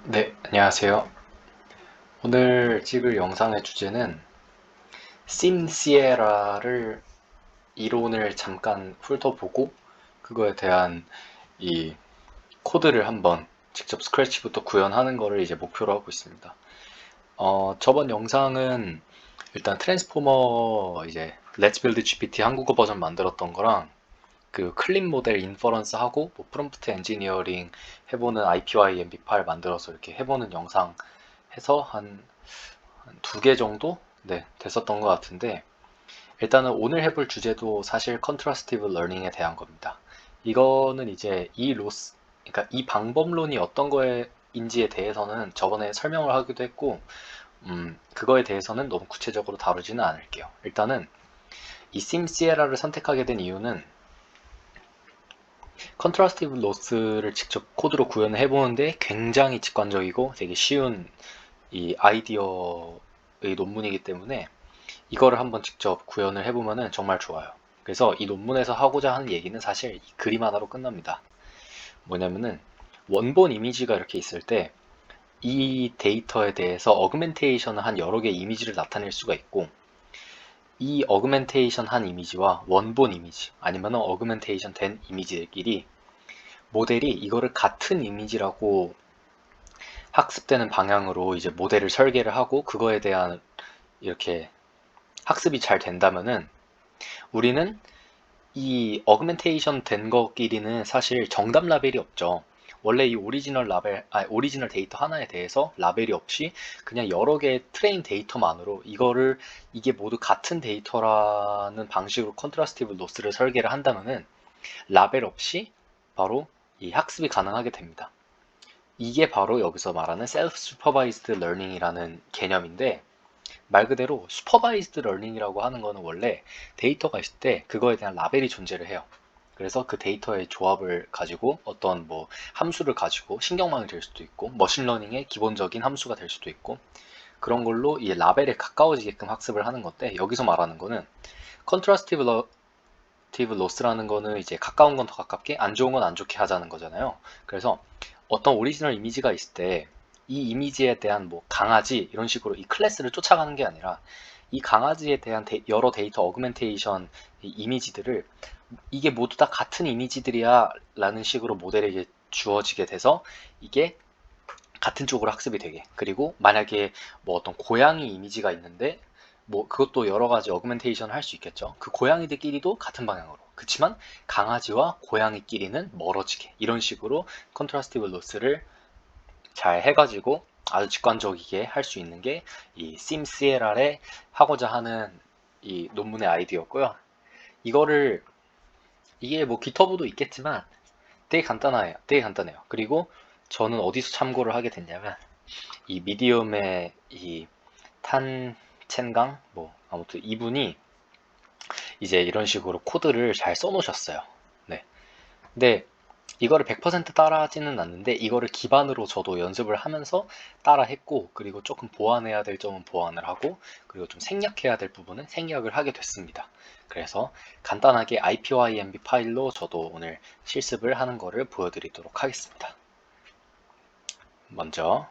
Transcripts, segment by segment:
네, 안녕하세요. 오늘 찍을 영상의 주제는 심시에라를 이론을 잠깐 훑어보고 그거에 대한 이 코드를 한번 직접 스크래치부터 구현하는 거를 이제 목표로 하고 있습니다. 저번 영상은 일단 트랜스포머 이제 Let's Build GPT 한국어 버전 만들었던 거랑 그 클린 모델 인퍼런스 하고 뭐 프롬프트 엔지니어링 해보는 IPYM 파일 만들어서 이렇게 해보는 영상 해서 한 두 개 정도? 네, 됐었던 것 같은데, 일단은 오늘 해볼 주제도 사실 컨트라스티브 러닝에 대한 겁니다. 이거는 이제 그러니까 이 방법론이 어떤 거인지에 대해서는 저번에 설명을 하기도 했고, 그거에 대해서는 너무 구체적으로 다루지는 않을게요. 일단은 이 심시에라를 선택하게 된 이유는 컨트라스티브 로스를 직접 코드로 구현을 해보는데 굉장히 직관적이고 되게 쉬운 이 아이디어의 논문이기 때문에 이거를 한번 직접 구현을 해보면 정말 좋아요. 그래서 이 논문에서 하고자 하는 얘기는 사실 이 그림 하나로 끝납니다. 뭐냐면은 원본 이미지가 이렇게 있을 때 이 데이터에 대해서 어그멘테이션을 한 여러 개의 이미지를 나타낼 수가 있고, 이 어그멘테이션 한 이미지와 원본 이미지 아니면 어그멘테이션 된 이미지들끼리 모델이 이거를 같은 이미지라고 학습되는 방향으로 이제 모델을 설계를 하고 그거에 대한 이렇게 학습이 잘 된다면은 우리는 이 어그멘테이션 된 것끼리는 사실 정답 라벨이 없죠. 원래 이 오리지널 데이터 하나에 대해서 라벨이 없이 그냥 여러 개의 트레인 데이터만으로 이게 모두 같은 데이터라는 방식으로 컨트라스티브 로스를 설계를 한다면은 라벨 없이 바로 이 학습이 가능하게 됩니다. 이게 바로 여기서 말하는 셀프 슈퍼바이즈드 러닝이라는 개념인데, 말 그대로 슈퍼바이즈드 러닝이라고 하는 거는 원래 데이터가 있을 때 그거에 대한 라벨이 존재를 해요. 그래서 그 데이터의 조합을 가지고 어떤 뭐 함수를 가지고 신경망이 될 수도 있고 머신러닝의 기본적인 함수가 될 수도 있고 그런 걸로 이 라벨에 가까워지게끔 학습을 하는 건데, 여기서 말하는 거는 컨트라스티브 로스라는 거는 이제 가까운 건 더 가깝게 안 좋은 건 안 좋게 하자는 거잖아요. 그래서 어떤 오리지널 이미지가 있을 때 이 이미지에 대한 뭐 강아지 이런 식으로 이 클래스를 쫓아가는 게 아니라 이 강아지에 대한 여러 데이터 어그멘테이션 이미지들을 이게 모두 다 같은 이미지들이야 라는 식으로 모델에게 주어지게 돼서 이게 같은 쪽으로 학습이 되게, 그리고 만약에 뭐 어떤 고양이 이미지가 있는데 뭐 그것도 여러 가지 어그멘테이션을 할 수 있겠죠. 그 고양이들끼리도 같은 방향으로, 그치만 강아지와 고양이끼리는 멀어지게, 이런 식으로 컨트라스티브 로스를 잘 해가지고 아주 직관적이게 할 수 있는 게 이 심CLR에 하고자 하는 이 논문의 아이디어였고요. 이거를 이게 뭐 기터브도 있겠지만 되게 간단해요. 그리고 저는 어디서 참고를 하게 됐냐면 이 미디엄의 이 탄 첸강 뭐 아무튼 이분이 이제 이런 식으로 코드를 잘 써놓으셨어요. 네. 근데 이거를 100% 따라하지는 않는데 이거를 기반으로 저도 연습을 하면서 따라했고, 그리고 조금 보완해야 될 점은 보완을 하고, 그리고 좀 생략해야 될 부분은 생략을 하게 됐습니다. 그래서 간단하게 IPYMB 파일로 저도 오늘 실습을 하는 거를 보여드리도록 하겠습니다. 먼저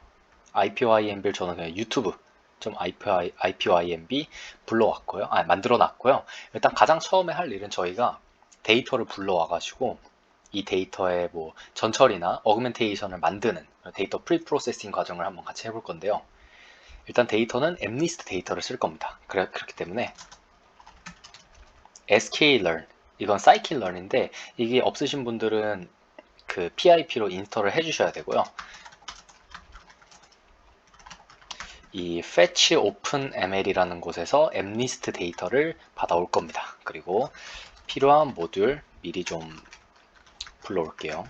IPYMB를 저는 그냥 유튜브 좀 IPYMB 불러왔고요. 만들어 놨고요. 일단 가장 처음에 할 일은 저희가 데이터를 불러와가지고 이 데이터의 뭐 전처리나 어그멘테이션을 만드는 데이터 프리프로세싱 과정을 한번 같이 해볼 건데요. 일단 데이터는 MNIST 데이터를 쓸 겁니다. 그렇기 때문에 sklearn, 이건 scikit-learn인데 이게 없으신 분들은 그 PIP로 인스톨을 해주셔야 되고요. 이 fetch open ml이라는 곳에서 MNIST 데이터를 받아올 겁니다. 그리고 필요한 모듈 미리 좀 불러올게요.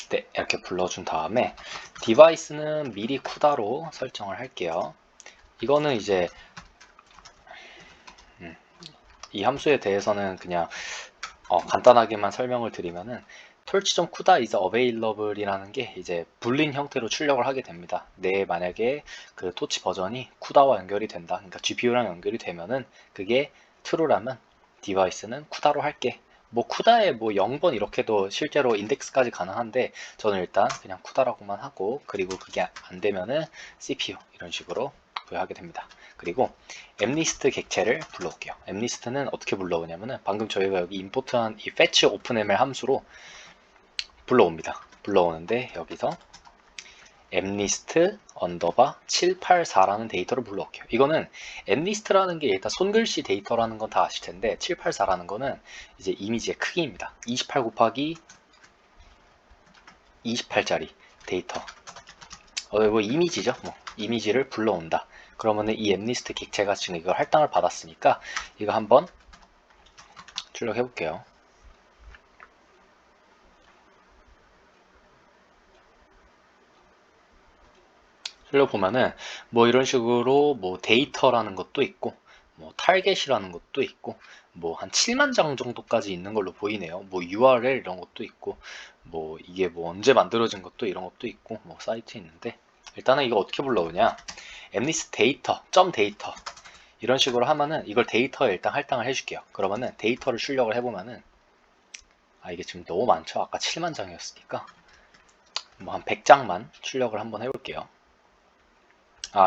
네, 이렇게 불러준 다음에 디바이스는 미리 쿠다로 설정을 할게요. 이거는 이제 이 함수에 대해서는 그냥 간단하게만 설명을 드리면은 torch.cuda is available 이라는 게 이제 불린 형태로 출력을 하게 됩니다. 만약에 그 토치 버전이 쿠다와 연결이 된다, 그러니까 GPU랑 연결이 되면은 그게 true라면 디바이스는 쿠다로 할게. 뭐 쿠다에 뭐 0번 이렇게도 실제로 인덱스까지 가능한데 저는 일단 그냥 쿠다라고만 하고, 그리고 그게 안 되면은 CPU 이런 식으로 부여하게 됩니다. 그리고 앱리스트 객체를 불러올게요. 앱리스트는 어떻게 불러오냐면은 방금 저희가 여기 임포트한 이 fetch openml 함수로 불러옵니다. 불러오는데 여기서 앱리스트 언더바 784라는 데이터를 불러올게요. 이거는 앱리스트라는 게 일단 손글씨 데이터라는 건 다 아실 텐데 784라는 거는 이제 이미지의 크기입니다. 28 곱하기 28짜리 데이터. 뭐 이미지죠. 뭐 이미지를 불러온다. 그러면은 이 앱리스트 객체가 지금 이걸 할당을 받았으니까 이거 한번 출력해 볼게요. 보면은 뭐 이런 식으로 뭐 데이터라는 것도 있고 뭐 타겟이라는 것도 있고 뭐 한 7만 장 정도까지 있는 걸로 보이네요. 뭐 URL 이런 것도 있고 뭐 이게 뭐 언제 만들어진 것도 이런 것도 있고 뭐 사이트 있는데, 일단은 이거 어떻게 불러오냐, 앱리스트 데이터 점 데이터 이런 식으로 하면은 이걸 데이터에 일단 할당을 해줄게요. 그러면은 데이터를 출력을 해보면은 이게 지금 너무 많죠. 아까 7만 장이었으니까 뭐 한 100장만 출력을 한번 해볼게요.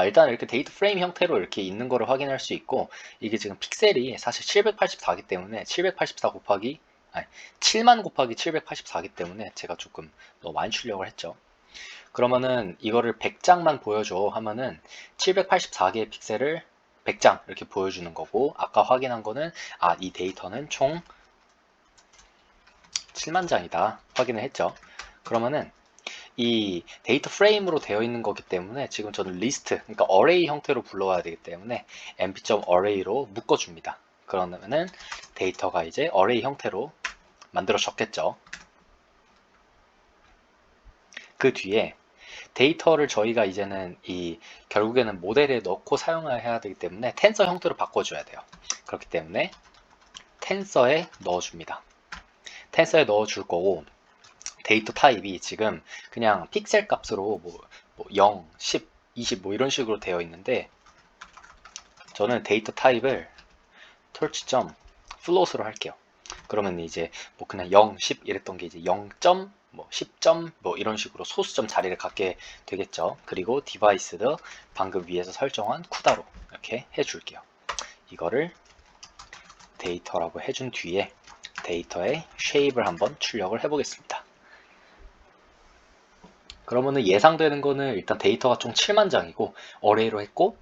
일단 이렇게 데이터 프레임 형태로 이렇게 있는 거를 확인할 수 있고, 이게 지금 픽셀이 사실 784기 때문에 784 곱하기 7만 곱하기 784기 때문에 제가 조금 너무 많이 출력을 했죠. 그러면은 이거를 100장만 보여줘 하면은 784개의 픽셀을 100장 이렇게 보여주는 거고, 아까 확인한 거는 이 데이터는 총 7만 장이다 확인을 했죠. 그러면은 이 데이터 프레임으로 되어 있는 거기 때문에 지금 저는 리스트, 그러니까 어레이 형태로 불러와야 되기 때문에 mp.array로 묶어줍니다. 그러면은 데이터가 이제 어레이 형태로 만들어졌겠죠. 그 뒤에 데이터를 저희가 이제는 결국에는 모델에 넣고 사용해야 되기 때문에 텐서 형태로 바꿔줘야 돼요. 그렇기 때문에 텐서에 넣어줍니다. 텐서에 넣어줄 거고, 데이터 타입이 지금 그냥 픽셀 값으로 뭐 0, 10, 20 뭐 이런 식으로 되어 있는데, 저는 데이터 타입을 torch.float으로 할게요. 그러면 이제 뭐 그냥 0, 10 이랬던 게 이제 0. 뭐 10점 뭐 이런 식으로 소수점 자리를 갖게 되겠죠. 그리고 디바이스도 방금 위에서 설정한 쿠다로 이렇게 해줄게요. 이거를 데이터라고 해준 뒤에 데이터의 쉐입을 한번 출력을 해보겠습니다. 그러면은 예상되는 거는 일단 데이터가 총 7만 장이고 어레이로 했고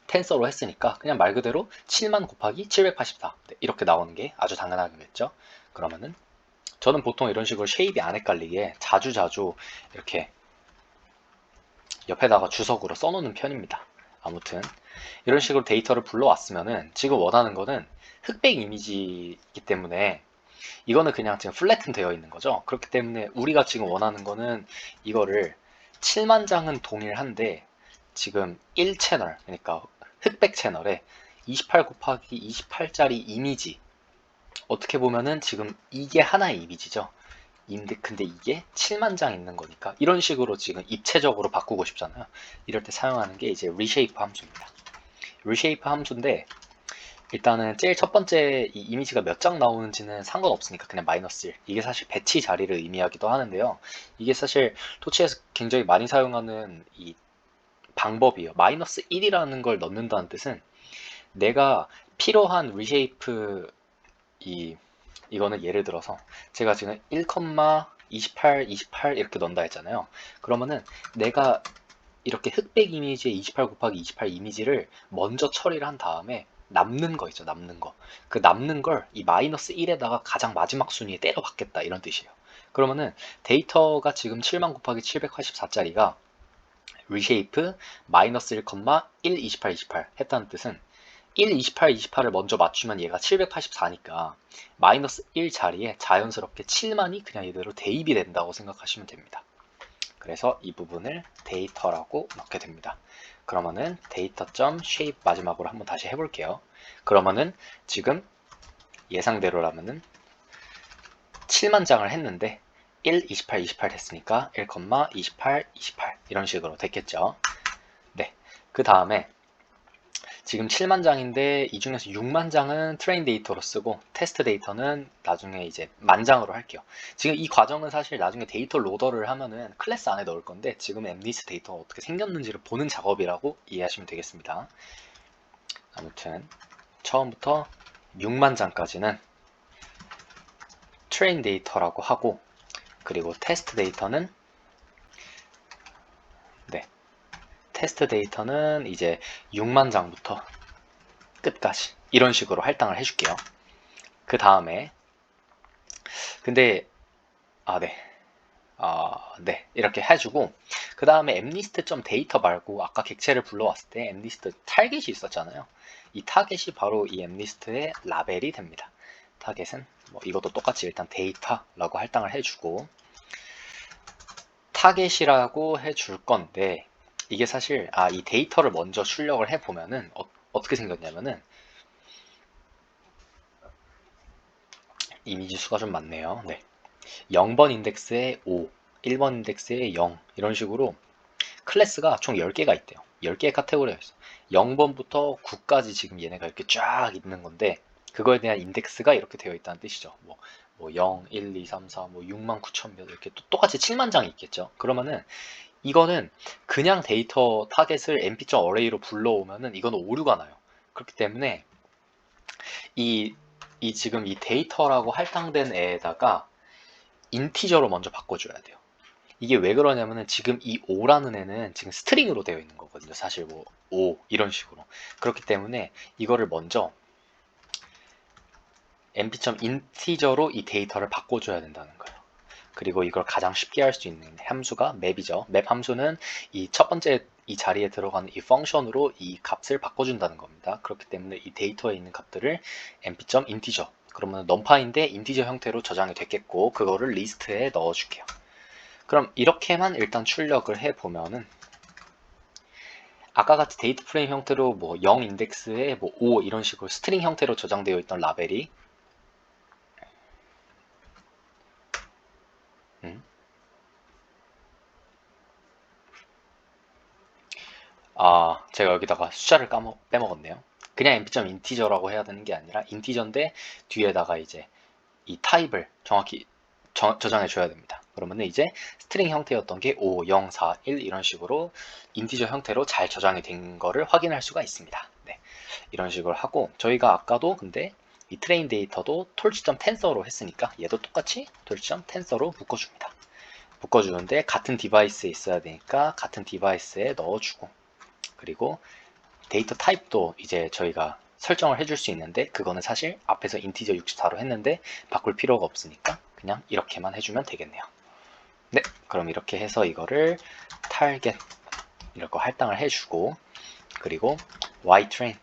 텐서로 했으니까 그냥 말 그대로 7만 곱하기 784 이렇게 나오는 게 아주 당연하겠죠. 그러면은 저는 보통 이런 식으로 쉐입이 안 헷갈리게 자주자주 이렇게 옆에다가 주석으로 써놓는 편입니다. 아무튼 이런 식으로 데이터를 불러왔으면은 지금 원하는 거는 흑백 이미지이기 때문에 이거는 그냥 지금 플래튼 되어 있는 거죠. 그렇기 때문에 우리가 지금 원하는 거는 이거를 7만 장은 동일한데 지금 1채널, 그러니까 흑백 채널에 28 곱하기 28짜리 이미지, 어떻게 보면은 지금 이게 하나의 이미지죠. 근데 이게 7만 장 있는 거니까 이런 식으로 지금 입체적으로 바꾸고 싶잖아요. 이럴 때 사용하는 게 이제 reshape 함수입니다. reshape 함수인데 일단은 제일 첫 번째 이 이미지가 몇 장 나오는지는 상관없으니까 그냥 -1. 이게 사실 배치 자리를 의미하기도 하는데요. 이게 사실 토치에서 굉장히 많이 사용하는 이 방법이에요. -1이라는 걸 넣는다는 뜻은 내가 필요한 reshape, 이거는 예를 들어서 제가 지금 1,28, 28 이렇게 넣는다 했잖아요. 그러면은 내가 이렇게 흑백 이미지에 28 곱하기 28 이미지를 먼저 처리를 한 다음에 남는 거 있죠, 남는 거. 그 남는 걸 이 -1에다가 가장 마지막 순위에 때려 박겠다 이런 뜻이에요. 그러면은 데이터가 지금 7만 곱하기 784짜리가 reshape -1,1 28 28 했다는 뜻은 1, 28, 28을 먼저 맞추면 얘가 784니까 -1 자리에 자연스럽게 7만이 그냥 이대로 대입이 된다고 생각하시면 됩니다. 그래서 이 부분을 데이터라고 넣게 됩니다. 그러면은 데이터.shape 마지막으로 한번 다시 해볼게요. 그러면은 지금 예상대로라면은 7만 장을 했는데 1, 28, 28 했으니까 1, 28, 28 이런 식으로 됐겠죠. 네. 그 다음에 지금 7만 장인데 이 중에서 6만 장은 트레인 데이터로 쓰고 테스트 데이터는 나중에 이제 만 장으로 할게요. 지금 이 과정은 사실 나중에 데이터 로더를 하면은 클래스 안에 넣을 건데 지금 엠리스트 데이터가 어떻게 생겼는지를 보는 작업이라고 이해하시면 되겠습니다. 아무튼 처음부터 6만 장까지는 트레인 데이터라고 하고, 그리고 테스트 데이터는 테스트 데이터는 이제 6만 장부터 끝까지 이런 식으로 할당을 해줄게요. 그 다음에 근데 네 이렇게 해주고, 그 다음에 엠리스트.데이터 말고 아까 객체를 불러왔을 때 엠리스트 타겟이 있었잖아요. 이 타겟이 바로 이 엠리스트의 라벨이 됩니다. 타겟은 뭐 이것도 똑같이 일단 데이터라고 할당을 해주고, 타겟이라고 해줄 건데 이게 사실 이 데이터를 먼저 출력을 해보면은 어떻게 생겼냐면은, 이미지 수가 좀 많네요. 네. 0번 인덱스에 5, 1번 인덱스에 0 이런 식으로 클래스가 총 10개가 있대요. 10개의 카테고리가 있어. 0번부터 9까지 지금 얘네가 이렇게 쫙 있는 건데, 그거에 대한 인덱스가 이렇게 되어 있다는 뜻이죠. 뭐 0, 1, 2, 3, 4, 뭐 6만 9천 몇 이렇게 또 똑같이 7만 장이 있겠죠. 그러면은 이거는 그냥 데이터 타겟을 mp.array로 불러오면은 이거는 오류가 나요. 그렇기 때문에 지금 이 데이터라고 할당된 애에다가 인티저로 먼저 바꿔줘야 돼요. 이게 왜 그러냐면은 지금 이 5라는 애는 지금 스트링으로 되어 있는 거거든요. 사실 뭐 5 이런 식으로. 그렇기 때문에 이거를 먼저 mp.integer로 이 데이터를 바꿔줘야 된다는 거예요. 그리고 이걸 가장 쉽게 할 수 있는 함수가 map이죠. map 함수는 이 첫 번째 이 자리에 들어가는 이 펑션으로 이 값을 바꿔준다는 겁니다. 그렇기 때문에 이 데이터에 있는 값들을 mp.integer, 그러면 num파인데 인티저 형태로 저장이 됐겠고, 그거를 리스트에 넣어줄게요. 그럼 이렇게만 일단 출력을 해보면은 아까 같이 데이터 프레임 형태로 뭐 0 인덱스에 뭐 5 이런 식으로 스트링 형태로 저장되어 있던 라벨이 제가 여기다가 숫자를 빼먹었네요. 그냥 mp.integer라고 해야 되는 게 아니라 인티저인데 뒤에다가 이제 이 타입을 정확히 저장해 줘야 됩니다. 그러면 이제 스트링 형태였던 게 5, 0, 4, 1 이런 식으로 인티저 형태로 잘 저장이 된 거를 확인할 수가 있습니다. 네, 이런 식으로 하고, 저희가 아까도 근데 이 트레인 데이터도 torch.tensor로 했으니까 얘도 똑같이 torch.tensor로 묶어줍니다. 묶어주는데 같은 디바이스에 있어야 되니까 같은 디바이스에 넣어주고, 그리고 데이터 타입도 이제 저희가 설정을 해줄 수 있는데 그거는 사실 앞에서 인티저 64로 했는데 바꿀 필요가 없으니까 그냥 이렇게만 해주면 되겠네요. 네, 그럼 이렇게 해서 이거를 타겟 이렇게 할당을 해주고, 그리고 ytrain,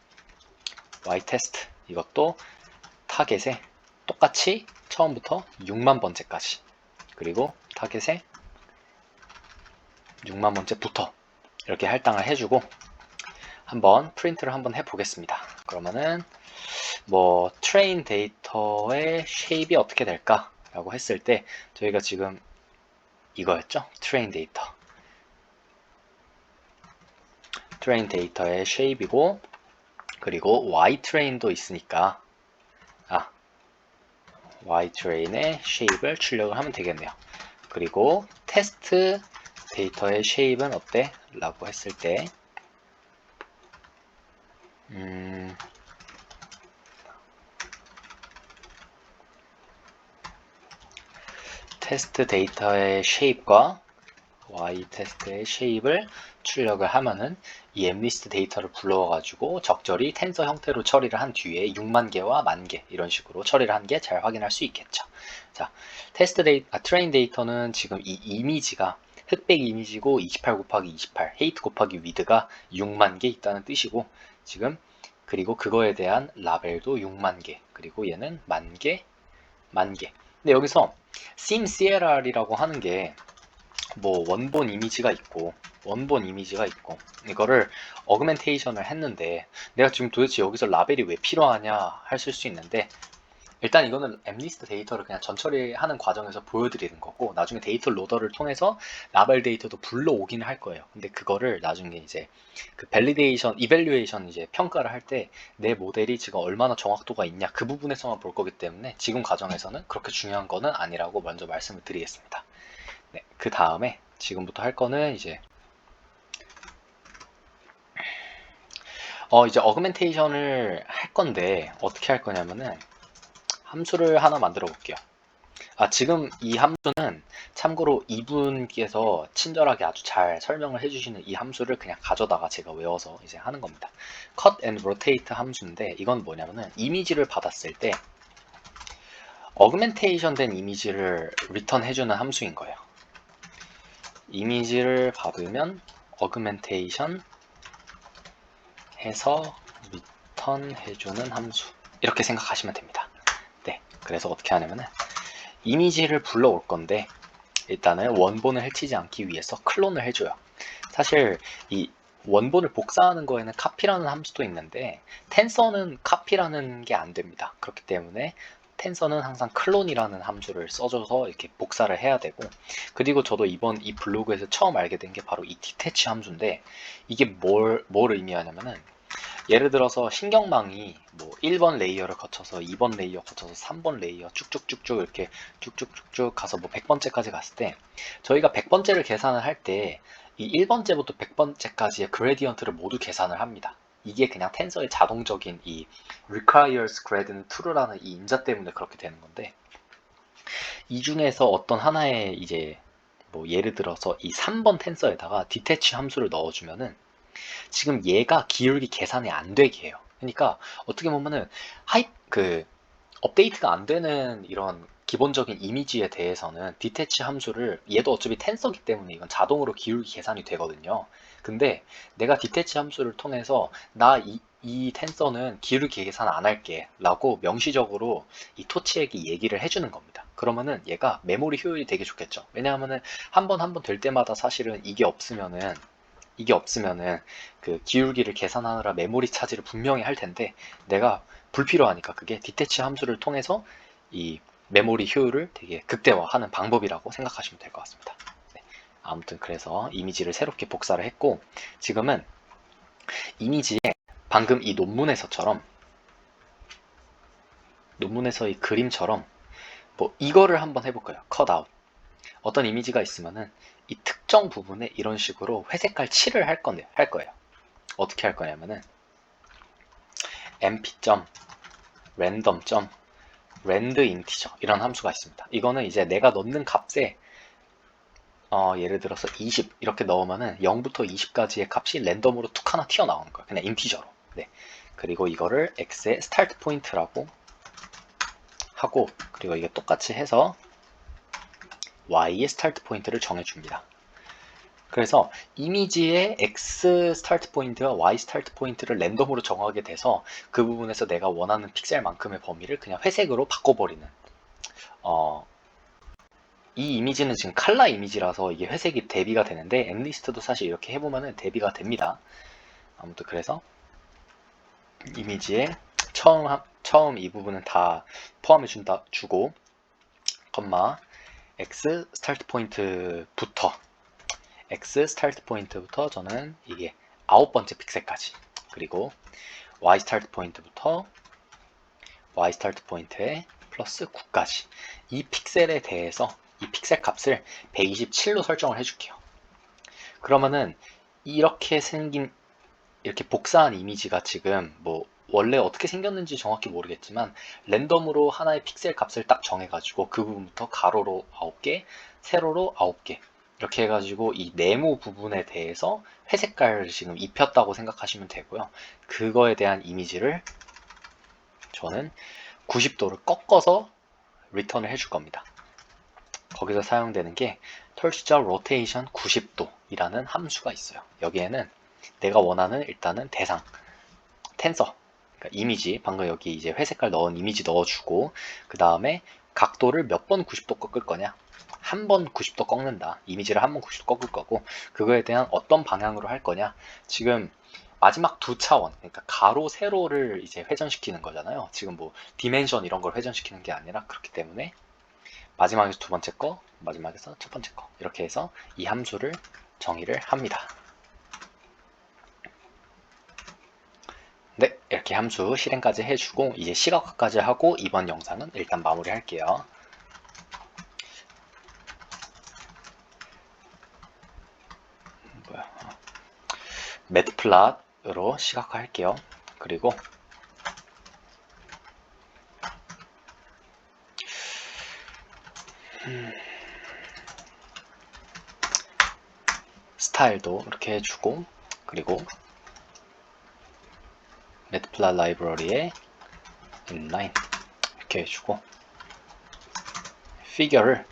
ytest 이것도 타겟에 똑같이 처음부터 6만 번째까지, 그리고 타겟에 6만 번째부터 이렇게 할당을 해주고 한번 프린트를 한번 해보겠습니다. 그러면은 뭐 트레인 데이터의 쉐입이 어떻게 될까 라고 했을 때 저희가 지금 이거였죠. 트레인 데이터의 쉐입이고, 그리고 ytrain도 있으니까 ytrain의 쉐입을 출력을 하면 되겠네요. 그리고 테스트 데이터의 쉐입은 어때? 라고 했을 때 테스트 데이터의 쉐입과 y테스트의 쉐입을 출력을 하면은 이 mlist 데이터를 불러와 가지고 적절히 텐서 형태로 처리를 한 뒤에 6만 개와 10,000개 이런 식으로 처리를 한 게 잘 확인할 수 있겠죠. 자, 트레인 데이터는 지금 이 이미지가 흑백 이미지고 28 곱하기 28, 헤이트 곱하기 위드가 6만 개 있다는 뜻이고, 지금 그리고 그거에 대한 라벨도 6만 개, 그리고 얘는 만 개. 근데 여기서 simclr이라고 하는 게 뭐 원본 이미지가 있고 이거를 어그멘테이션을 했는데 내가 지금 도대체 여기서 라벨이 왜 필요하냐 하실 수 있는데, 일단 이거는 엠리스트 데이터를 그냥 전처리하는 과정에서 보여드리는 거고, 나중에 데이터 로더를 통해서 라벨 데이터도 불러오긴 할 거예요. 근데 그거를 나중에 이제 그 밸리데이션, 이밸류에이션 이제 평가를 할 때 내 모델이 지금 얼마나 정확도가 있냐 그 부분에서만 볼 거기 때문에 지금 과정에서는 그렇게 중요한 거는 아니라고 먼저 말씀을 드리겠습니다. 네, 그 다음에 지금부터 할 거는 이제 어그멘테이션을 할 건데 어떻게 할 거냐면은 함수를 하나 만들어 볼게요. 지금 이 함수는 참고로 이분께서 친절하게 아주 잘 설명을 해주시는 이 함수를 그냥 가져다가 제가 외워서 이제 하는 겁니다. cut and rotate 함수인데 이건 뭐냐면은 이미지를 받았을 때 어그멘테이션 된 이미지를 리턴 해주는 함수인 거예요. 이미지를 받으면 어그멘테이션 해서 리턴 해주는 함수, 이렇게 생각하시면 됩니다. 네, 그래서 어떻게 하냐면은 이미지를 불러올 건데 일단은 원본을 해치지 않기 위해서 클론을 해줘요. 사실 이 원본을 복사하는 거에는 카피라는 함수도 있는데 텐서는 카피라는 게 안 됩니다. 그렇기 때문에 텐서는 항상 클론이라는 함수를 써줘서 이렇게 복사를 해야 되고, 그리고 저도 이번 이 블로그에서 처음 알게 된 게 바로 이 디태치 함수인데 이게 뭘 의미하냐면은 예를 들어서 신경망이 뭐 1번 레이어를 거쳐서 2번 레이어 거쳐서 3번 레이어 쭉쭉쭉쭉 이렇게 쭉쭉쭉쭉 가서 뭐 100번째까지 갔을 때 저희가 100번째를 계산을 할 때 이 1번째부터 100번째까지의 그레디언트를 모두 계산을 합니다. 이게 그냥 텐서의 자동적인 이 requires gradient true라는 이 인자 때문에 그렇게 되는 건데, 이 중에서 어떤 하나의 이제 뭐 예를 들어서 이 3번 텐서에다가 디태치 함수를 넣어주면은 지금 얘가 기울기 계산이 안 되게 해요. 그러니까 어떻게 보면은 업데이트가 안 되는 이런 기본적인 이미지에 대해서는 디태치 함수를, 얘도 어차피 텐서기 때문에 이건 자동으로 기울기 계산이 되거든요. 근데 내가 디태치 함수를 통해서 이 텐서는 기울기 계산 안 할게 라고 명시적으로 이 토치에게 얘기를 해주는 겁니다. 그러면은 얘가 메모리 효율이 되게 좋겠죠. 왜냐하면은 한 번 될 때마다 사실은 이게 없으면은 그 기울기를 계산하느라 메모리 차지를 분명히 할 텐데 내가 불필요하니까 그게 디태치 함수를 통해서 이 메모리 효율을 되게 극대화하는 방법이라고 생각하시면 될 것 같습니다. 네. 아무튼 그래서 이미지를 새롭게 복사를 했고, 지금은 이미지에 방금 이 논문에서의 그림처럼 뭐 이거를 한번 해볼까요? 컷아웃. 어떤 이미지가 있으면은 이 특정 부분에 이런 식으로 회색깔 칠을 할 거예요. 어떻게 할 거냐면은 mp.random.randInteger 이런 함수가 있습니다. 이거는 이제 내가 넣는 값에 예를 들어서 20 이렇게 넣으면은 0부터 20까지의 값이 랜덤으로 툭 하나 튀어나오는 거예요. 그냥 인티저로. 네. 그리고 이거를 x의 스타트 포인트라고 하고, 그리고 이게 똑같이 해서 y의 스타트 포인트를 정해줍니다. 그래서 이미지의 x 스타트 포인트와 y 스타트 포인트를 랜덤으로 정하게 돼서 그 부분에서 내가 원하는 픽셀만큼의 범위를 그냥 회색으로 바꿔버리는, 이 이미지는 지금 칼라 이미지라서 이게 회색이 대비가 되는데 엠리스트도 사실 이렇게 해보면은 대비가 됩니다. 아무튼 그래서 이미지에 처음 이 부분은 다 포함해 주고, x 스타트 포인트부터 저는 이게 9번째 픽셀까지, 그리고 y 스타트 포인트부터 y 스타트 포인트에 플러스 9까지 이 픽셀에 대해서 이 픽셀 값을 127로 설정을 해줄게요. 그러면은 이렇게 복사한 이미지가 지금 뭐 원래 어떻게 생겼는지 정확히 모르겠지만 랜덤으로 하나의 픽셀 값을 딱 정해가지고 그 부분부터 가로로 9개, 세로로 9개 이렇게 해가지고 이 네모 부분에 대해서 회색깔을 지금 입혔다고 생각하시면 되고요. 그거에 대한 이미지를 저는 90도를 꺾어서 리턴을 해줄 겁니다. 거기서 사용되는 게 털시자 로테이션 90도이라는 함수가 있어요. 여기에는 내가 원하는 일단은 대상, 텐서, 그러니까 이미지, 방금 여기 이제 회색깔 넣은 이미지 넣어주고, 그 다음에 각도를 몇 번 90도 꺾을 거냐? 한 번 90도 꺾는다. 이미지를 한 번 90도 꺾을 거고, 그거에 대한 어떤 방향으로 할 거냐? 지금 마지막 두 차원, 그러니까 가로, 세로를 이제 회전시키는 거잖아요. 지금 뭐 디멘션 이런 걸 회전시키는 게 아니라 그렇기 때문에 마지막에서 두 번째 거, 마지막에서 첫 번째 거 이렇게 해서 이 함수를 정의를 합니다. 네, 이렇게 함수 실행까지 해주고 이제 시각화까지 하고 이번 영상은 일단 마무리 할게요. 매트플롯으로 시각화할게요. 그리고 스타일도 이렇게 해주고 그리고 매트플롯 라이브러리에 inline 이렇게 해주고 피겨를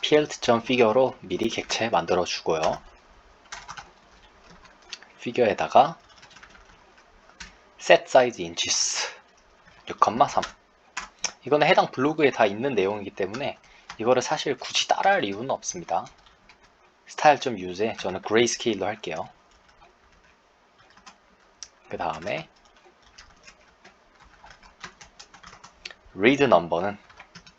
plt.figure로 미리 객체 만들어 주고요. 피겨에다가 set size inches 6,3 이거는 해당 블로그에 다 있는 내용이기 때문에 이거를 사실 굳이 따라할 이유는 없습니다. style.use에 저는 grayscale로 할게요. 그 다음에 read number는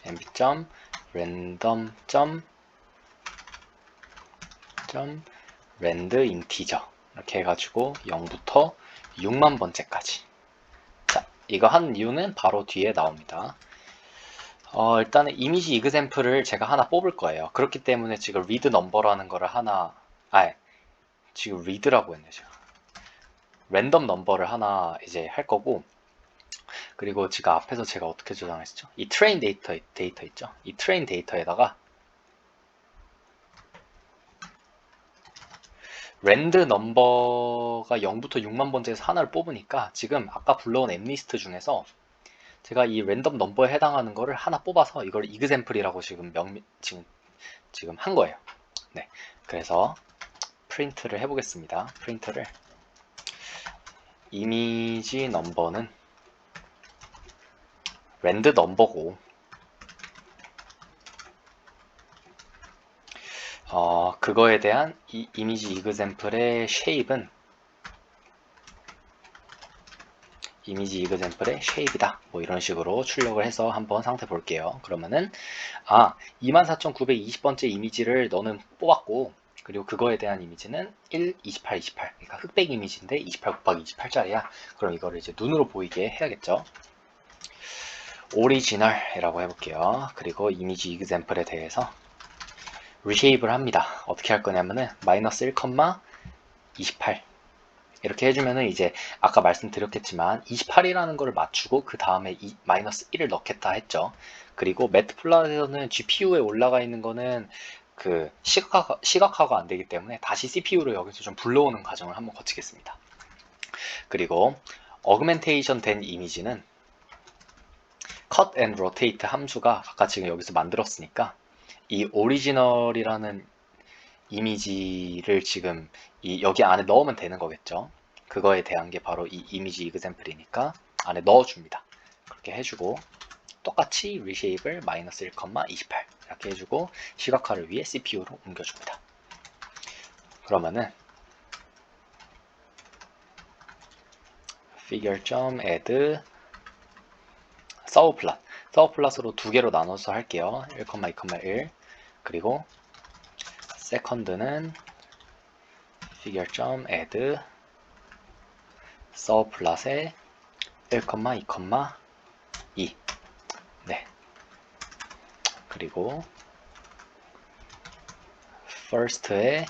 mb.random.rand integer 이렇게 해가지고 0부터 6만 번째까지. 자, 이거 한 이유는 바로 뒤에 나옵니다. 일단은 이미지 example을 제가 하나 뽑을 거예요. 그렇기 때문에 지금 read number라는 거를 하나, 지금 read라고 했네, 제가. 랜덤 넘버를 하나 이제 할 거고, 그리고 지금 앞에서 제가 어떻게 저장했죠? 이 트레인 데이터 있죠? 이 트레인 데이터에다가 랜드 넘버가 0부터 6만 번째에서 하나를 뽑으니까 지금 아까 불러온 앱리스트 중에서 제가 이 랜덤 넘버에 해당하는 거를 하나 뽑아서 이걸 example이라고 지금 지금 한 거예요. 네, 그래서 프린트를 해보겠습니다. 프린트를 이미지 넘버는 랜드 넘버고 그거에 대한 이 이미지 example의 shape은 이미지 example의 shape이다. 뭐 이런 식으로 출력을 해서 한번 상태 볼게요. 그러면은 24,920번째 이미지를 너는 뽑았고 그리고 그거에 대한 이미지는 1, 28, 28 그러니까 흑백 이미지인데 28 곱하기 28짜리야. 그럼 이거를 이제 눈으로 보이게 해야겠죠. 오리지널이라고 해볼게요. 그리고 이미지 example에 대해서 reshape를 합니다. 어떻게 할 거냐면은 마이너스 1, 28 이렇게 해주면은 이제 아까 말씀드렸겠지만 28이라는 거를 맞추고 그 다음에 마이너스 1을 넣겠다 했죠. 그리고 매트플롯에서는 GPU에 올라가 있는 거는 그 시각화가 안 되기 때문에 다시 CPU로 여기서 좀 불러오는 과정을 한번 거치겠습니다. 그리고 어그멘테이션 된 이미지는 cut and rotate 함수가 아까 지금 여기서 만들었으니까 이 오리지널이라는 이미지를 지금 여기 안에 넣으면 되는 거겠죠. 그거에 대한 게 바로 이 이미지 example이니까 안에 넣어줍니다. 그렇게 해주고 똑같이 reshape을 마이너스 1, 28 이렇게 해주고 시각화를 위해 CPU로 옮겨줍니다. 그러면은 figure.add 서브플롯 서브플롯으로 두 개로 나눠서 할게요. 1, 2,1 그리고 세컨드는 figure.add 서브플롯에 1, 2,2 네. 그리고 first의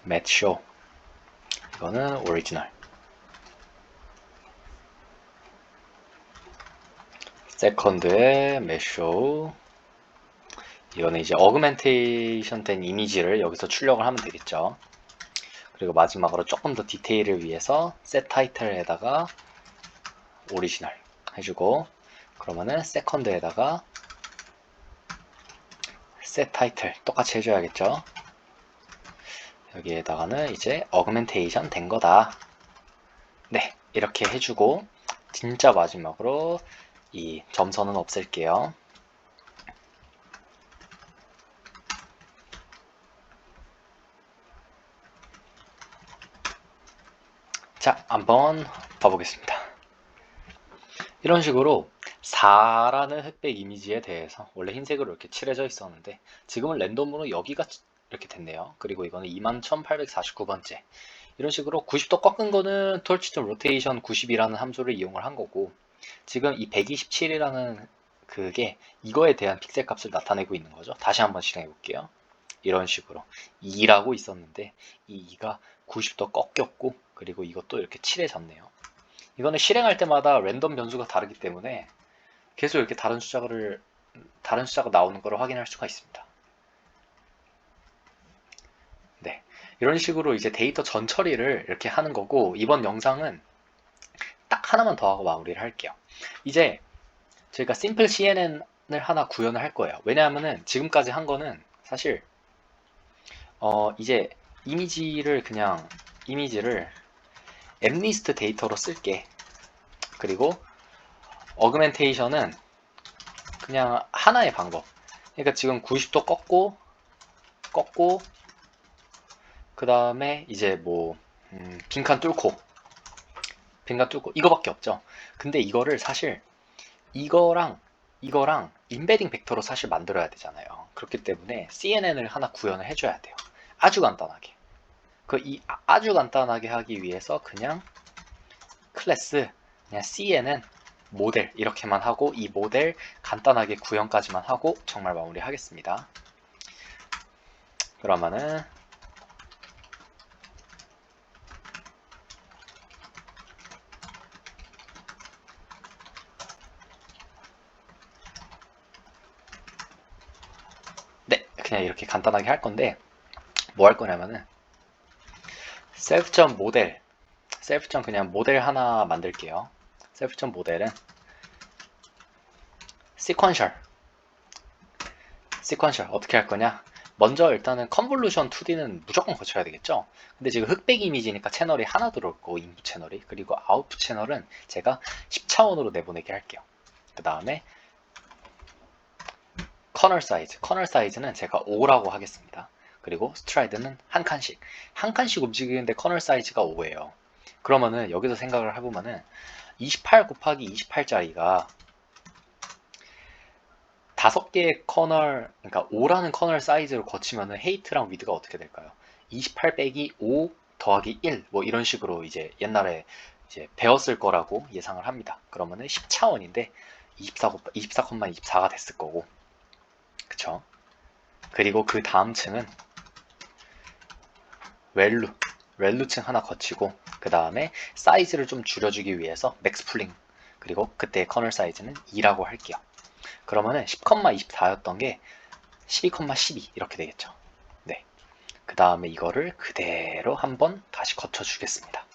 match show 이거는 오리지널 second의 match show 이거는 이제 어그멘테이션 된 이미지를 여기서 출력을 하면 되겠죠. 그리고 마지막으로 조금 더 디테일을 위해서 set title에다가 오리지널 해주고 그러면은 second에다가 set title 똑같이 해줘야겠죠. 여기에다가는 이제 어그멘테이션 된 거다. 네, 이렇게 해주고 진짜 마지막으로 이 점선은 없앨게요. 자, 한번 봐보겠습니다. 이런 식으로 4라는 흑백 이미지에 대해서 원래 흰색으로 이렇게 칠해져 있었는데 지금은 랜덤으로 여기가 이렇게 됐네요. 그리고 이거는 21,849번째. 이런 식으로 90도 꺾은 거는 톨치점 로테이션 90이라는 함수를 이용을 한 거고, 지금 이 127이라는 그게 이거에 대한 픽셀 값을 나타내고 있는 거죠. 다시 한번 실행해 볼게요. 이런 식으로 2라고 있었는데 이 2가 90도 꺾였고, 그리고 이것도 이렇게 칠해졌네요. 이거는 실행할 때마다 랜덤 변수가 다르기 때문에 계속 이렇게 다른 숫자가 나오는 걸 확인할 수가 있습니다. 네, 이런 식으로 이제 데이터 전 처리를 이렇게 하는 거고, 이번 영상은 딱 하나만 더 하고 마무리를 할게요. 이제 저희가 심플 CNN을 하나 구현을 할 거예요. 왜냐하면은 지금까지 한 거는 사실 이제 이미지를 엠리스트 데이터로 쓸게. 그리고 어그멘테이션은 그냥 하나의 방법. 그러니까 지금 90도 꺾고 그 다음에 이제 뭐 빈칸 뚫고 이거밖에 없죠. 근데 이거를 사실 이거랑 인베딩 벡터로 사실 만들어야 되잖아요. 그렇기 때문에 CNN을 하나 구현을 해줘야 돼요. 아주 간단하게. 아주 간단하게 하기 위해서 그냥 클래스 그냥 CNN 모델 이렇게만 하고, 이 모델 간단하게 구현까지만 하고 정말 마무리 하겠습니다. 그러면은 네, 그냥 이렇게 간단하게 할 건데, 뭐 할 거냐면은 셀프.모델 그냥 모델 하나 만들게요. 셀프 모델은 시퀀셜 어떻게 할 거냐? 먼저 일단은 컨볼루션 2D는 무조건 거쳐야 되겠죠? 근데 지금 흑백 이미지니까 채널이 하나 들어올 거고, 인풋 채널이. 그리고 아웃풋 채널은 제가 10차원으로 내보내게 할게요. 그 다음에 커널 사이즈는 제가 5라고 하겠습니다. 그리고 스트라이드는 한 칸씩 움직이는데 커널 사이즈가 5예요. 그러면은 여기서 생각을 해보면은 28 곱하기 28짜리가 5개의 커널, 그러니까 5라는 커널 사이즈를 거치면은 헤이트랑 위드가 어떻게 될까요? 28 빼기 5 더하기 1, 뭐 이런 식으로 이제 옛날에 이제 배웠을 거라고 예상을 합니다. 그러면은 10차원인데 24,24가 됐을 거고, 그쵸? 그리고 그 다음 층은 렐루층 하나 거치고, 그 다음에 사이즈를 좀 줄여주기 위해서 맥스 풀링, 그리고 그때 커널 사이즈는 2라고 할게요. 그러면은 10,24였던 게 12,12 이렇게 되겠죠. 네. 그 다음에 이거를 그대로 한번 다시 거쳐주겠습니다.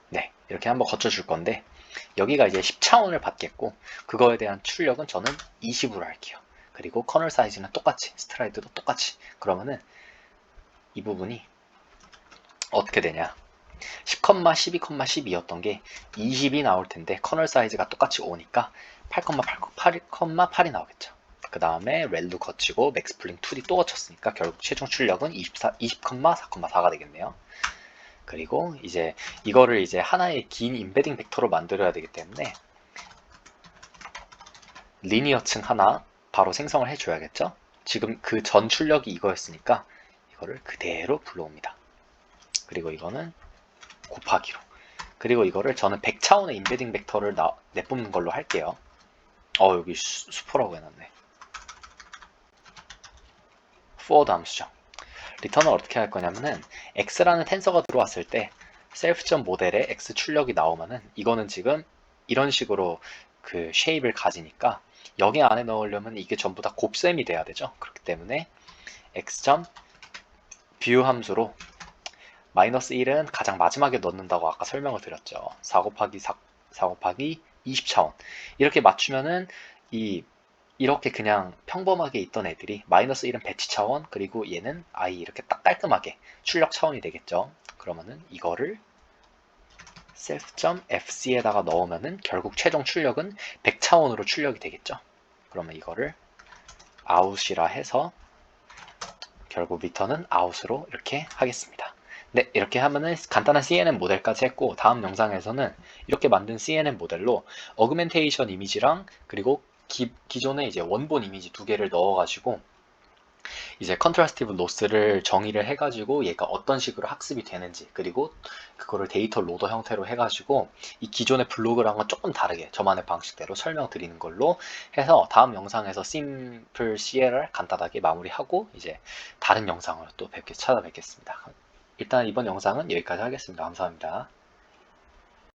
네, 이렇게 한번 거쳐줄 건데, 여기가 이제 10차원을 받겠고, 그거에 대한 출력은 저는 20으로 할게요. 그리고 커널 사이즈는 똑같이, 스트라이드도 똑같이. 그러면은 이 부분이 어떻게 되냐? 10, 12, 12였던 게 20이 나올 텐데, 커널 사이즈가 똑같이 5니까 8,8이 나오겠죠. 그 다음에 렐루 거치고 맥스 풀링 2D 또 거쳤으니까 결국 최종 출력은 20,4,4가 되겠네요. 그리고 이제 이거를 이제 하나의 긴 인베딩 벡터로 만들어야 되기 때문에 리니어층 하나 바로 생성을 해줘야겠죠. 지금 그 전 출력이 이거였으니까 이거를 그대로 불러옵니다. 그리고 이거는 곱하기로. 그리고 이거를 저는 100차원의 인베딩 벡터를 내뿜는 걸로 할게요. 여기 수포라고 해놨네. forward 함수죠. 리턴을 어떻게 할 거냐면은 x라는 텐서가 들어왔을 때 셀프.모델에 x 출력이 나오면은, 이거는 지금 이런 식으로 그 쉐입을 가지니까 여기 안에 넣으려면 이게 전부 다 곱셈이 돼야 되죠. 그렇기 때문에 x.view 함수로 마이너스 1은 가장 마지막에 넣는다고 아까 설명을 드렸죠. 4 곱하기 20차원 이렇게 맞추면은 이렇게 그냥 평범하게 있던 애들이 마이너스 1은 배치 차원, 그리고 얘는 이렇게 딱 깔끔하게 출력 차원이 되겠죠. 그러면은 이거를 self.fc에다가 넣으면은 결국 최종 출력은 100차원으로 출력이 되겠죠. 그러면 이거를 out이라 해서 결국 return은 out으로 이렇게 하겠습니다. 네, 이렇게 하면은 간단한 CNN 모델까지 했고, 다음 영상에서는 이렇게 만든 CNN 모델로 어그멘테이션 이미지랑 그리고 기존에 이제 원본 이미지 두 개를 넣어가지고 이제 컨트라스티브 로스를 정의를 해가지고 얘가 어떤 식으로 학습이 되는지, 그리고 그거를 데이터 로더 형태로 해가지고 이 기존의 블로그랑은 조금 다르게 저만의 방식대로 설명드리는 걸로 해서 다음 영상에서 심플 CL을 간단하게 마무리하고 이제 다른 영상으로 또 찾아뵙겠습니다. 일단 이번 영상은 여기까지 하겠습니다. 감사합니다.